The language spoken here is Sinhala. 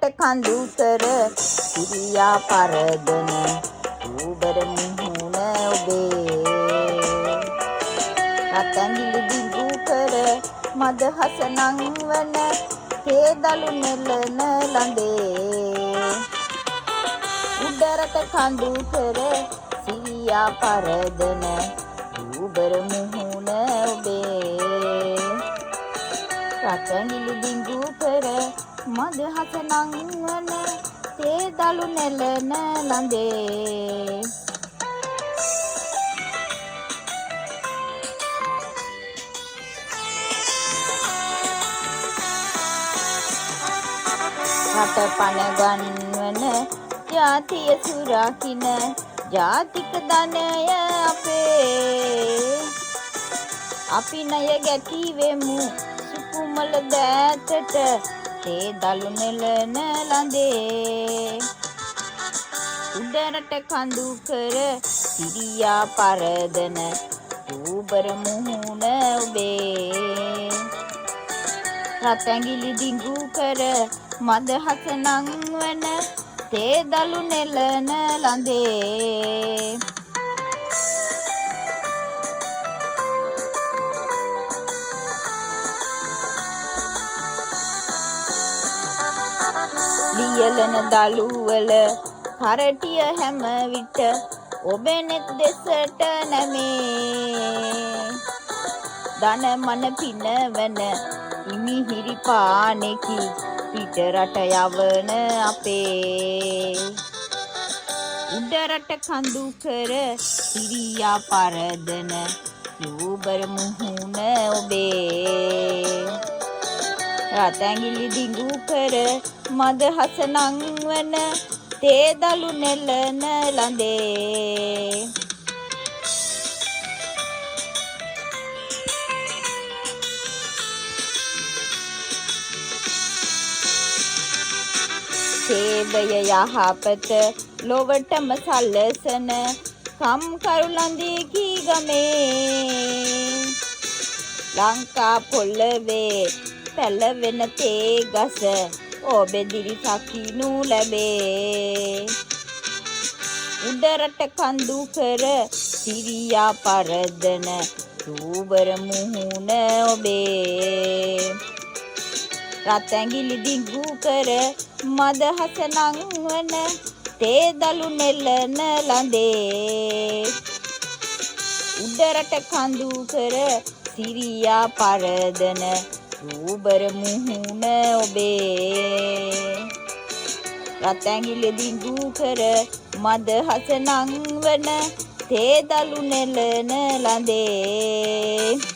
කඳු කර සිරියා පරදන ඌබර මුහුණ ඔබේ රතැඟිලි දිගු කර මදහස නංවන හේදලු නෙලන ළඳේ උඩරට කඳු කර සිරියා පරදන ඌබර මුහුණ ඔබේ රතැඟිලි දිගු කර මදහස නංවන හේදලු නෙලන ළඳේ රට පණ ගන්වන ජාතිය සුරකින ජාතික ධනය අපේ අපි ණය ගැටිවෙමු සුකුමල දෑතට හේදලු නෙලන ළඳේ උඩරට කඳු කර සිරියා පරදන ඌබර මුහුණ ඔබේ රතැඟිලි දිගු කර මදහස නංවන හේදලු නෙලන ළඳේ ලියලන දළුවල කරටිය හැම විට ඔබෙනෙත් දෙසට නැමේ ධන මන පිනවන ඉමිහිරි පානෙකි පිට රට යවන අපේ උඩරට කඳු කර සිරියා පරදන ඌබර මුහුණ ඔබේ රතැඟිලි දිගු කර මදහස නංවන හේදලු නෙලන ළඳේ සේවය යහපත ලොවටම සලසන කම්කරු ළඳිකි ගමේ ලංකා පොළවේ පැලවෙන තේ ගස ඔබෙදිරි සකිනු ලැබේ උඩරට කඳු කර සිරියා පරදන ඌබර මුහුණ ඔබේ රතැඟිලි දිගු කර මදහස නංවන හේදලු නෙලන ළඳේ උඩරට කඳු කර සිරියා පරදන ඌබර මුහුණ ඔබේ රතැඟිලි දිගු කර මදහස නංවන හේදලු නෙලන ළඳේ